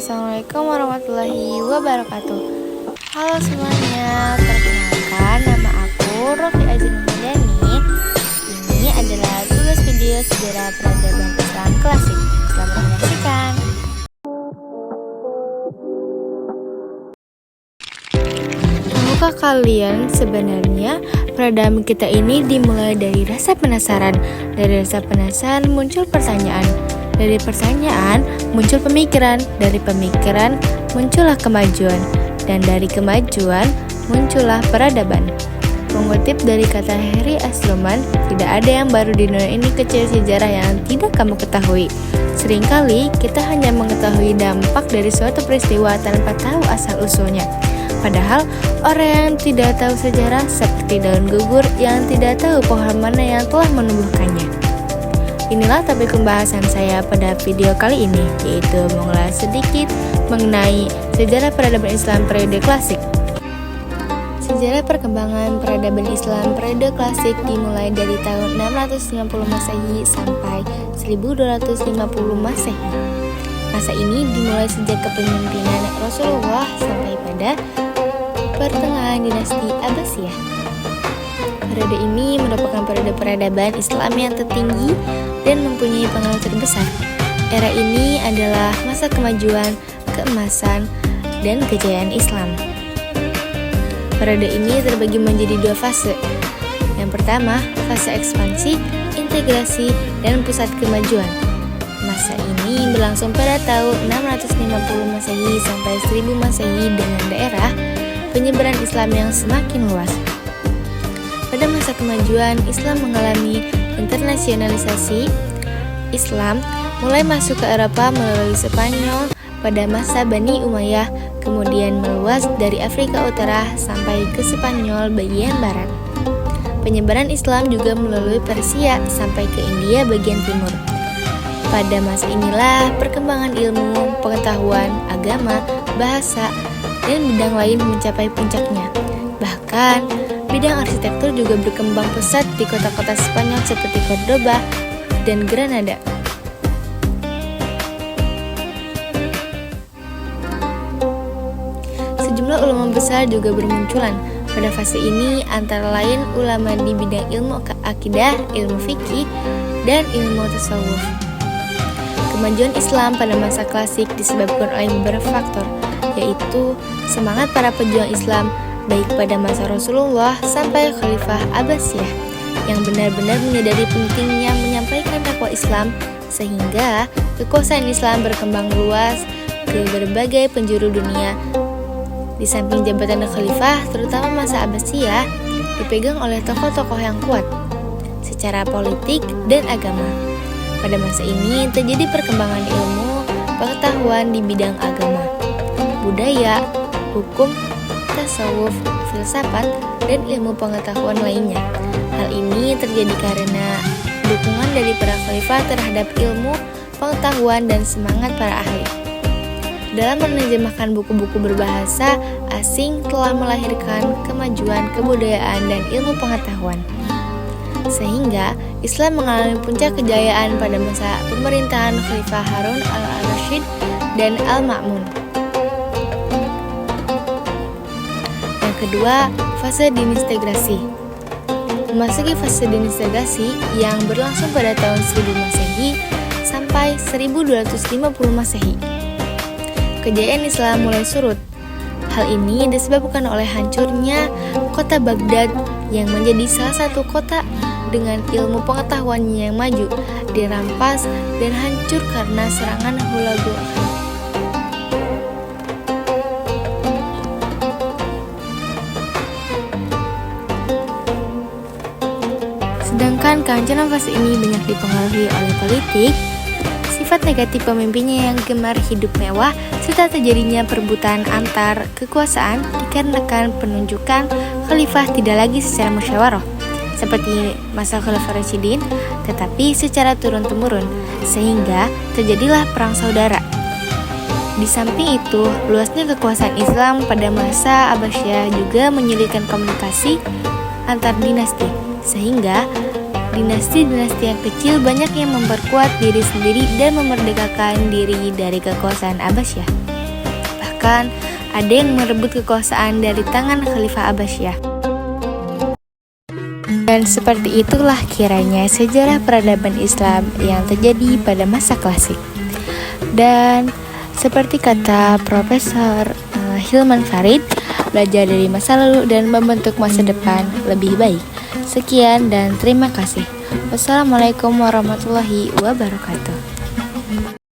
Assalamualaikum warahmatullahi wabarakatuh. Halo semuanya, perkenalkan nama aku Rofi Azin Mulyani. Ini adalah tugas video sejarah peradaban Islam klasik. Selamat menyaksikan. Tahukah kalian sebenarnya peradaban kita ini dimulai dari rasa penasaran. Dari rasa penasaran muncul pertanyaan. Dari pertanyaan muncul pemikiran, dari pemikiran muncullah kemajuan, dan dari kemajuan muncullah peradaban. Mengutip dari kata Harry Astroman, tidak ada yang baru di dunia ini kecuali sejarah yang tidak kamu ketahui. Seringkali kita hanya mengetahui dampak dari suatu peristiwa tanpa tahu asal-usulnya. Padahal orang yang tidak tahu sejarah seperti daun gugur yang tidak tahu pohon mana yang telah menumbuhkannya. Inilah topik pembahasan saya pada video kali ini, yaitu mengulas sedikit mengenai sejarah peradaban Islam periode klasik. Sejarah perkembangan peradaban Islam periode klasik dimulai dari tahun 650 Masehi sampai 1250 Masehi. Masa ini dimulai sejak kepemimpinan Rasulullah sampai pada pertengahan dinasti Abbasiyah. Periode ini merupakan periode peradaban Islam yang tertinggi dan mempunyai pengaruh terbesar. Era ini adalah masa kemajuan, keemasan, dan kejayaan Islam. Periode ini terbagi menjadi dua fase. Yang pertama, fase ekspansi, integrasi, dan pusat kemajuan. Masa ini berlangsung pada tahun 650 Masehi sampai 1000 Masehi dengan daerah penyebaran Islam yang semakin luas. Pada masa kemajuan, Islam mengalami internasionalisasi. Islam mulai masuk ke Eropa melalui Spanyol pada masa Bani Umayyah, kemudian meluas dari Afrika Utara sampai ke Spanyol bagian barat. Penyebaran Islam juga melalui Persia sampai ke India bagian timur. Pada masa inilah perkembangan ilmu, pengetahuan, agama, bahasa, dan bidang lain mencapai puncaknya. Bahkan, bidang arsitektur juga berkembang pesat di kota-kota Spanyol seperti Cordoba dan Granada. Sejumlah ulama besar juga bermunculan pada fase ini, antara lain ulama di bidang ilmu akidah, ilmu fikih, dan ilmu tasawuf. Kemajuan Islam pada masa klasik disebabkan oleh beberapa faktor, yaitu semangat para pejuang Islam baik pada masa Rasulullah sampai Khalifah Abbasiyah yang benar-benar menyadari pentingnya menyampaikan dakwah Islam, sehingga kekuasaan Islam berkembang luas ke berbagai penjuru dunia. Di samping jabatan Khalifah, terutama masa Abbasiyah, dipegang oleh tokoh-tokoh yang kuat secara politik dan agama. Pada masa ini terjadi perkembangan ilmu, pengetahuan di bidang agama, budaya, hukum, tasawuf, filsafat, dan ilmu pengetahuan lainnya. Hal ini terjadi karena dukungan dari para khalifah terhadap ilmu, pengetahuan, dan semangat para ahli. Dalam menerjemahkan buku-buku berbahasa asing telah melahirkan kemajuan kebudayaan dan ilmu pengetahuan. Sehingga Islam mengalami puncak kejayaan pada masa pemerintahan Khalifah Harun al-Rashid dan Al-Ma'mun. Kedua, fase disintegrasi. Memasuki fase disintegrasi yang berlangsung pada tahun 1000 Masehi sampai 1250 Masehi. Kejayaan Islam mulai surut. Hal ini disebabkan oleh hancurnya kota Baghdad yang menjadi salah satu kota dengan ilmu pengetahuannya yang maju, dirampas dan hancur karena serangan Hulagu. Sedangkan kehancuran fase ini banyak dipengaruhi oleh politik, sifat negatif pemimpinnya yang gemar hidup mewah, serta terjadinya perebutan antar kekuasaan dikarenakan penunjukan khalifah tidak lagi secara musyawarah seperti masa Khalifah Rasyidin, tetapi secara turun-temurun, sehingga terjadilah perang saudara. Di samping itu, luasnya kekuasaan Islam pada masa Abbasiyah juga menyulitkan komunikasi antar dinasti, sehingga dinasti-dinasti yang kecil banyak yang memperkuat diri sendiri dan memerdekakan diri dari kekuasaan Abbasiyah. bahkan ada yang merebut kekuasaan dari tangan Khalifah Abbasiyah. Dan seperti itulah kiranya sejarah peradaban Islam yang terjadi pada masa klasik. Dan seperti kata Profesor Hilman Farid, belajar dari masa lalu dan membentuk masa depan lebih baik. Sekian dan terima kasih. Wassalamualaikum warahmatullahi wabarakatuh.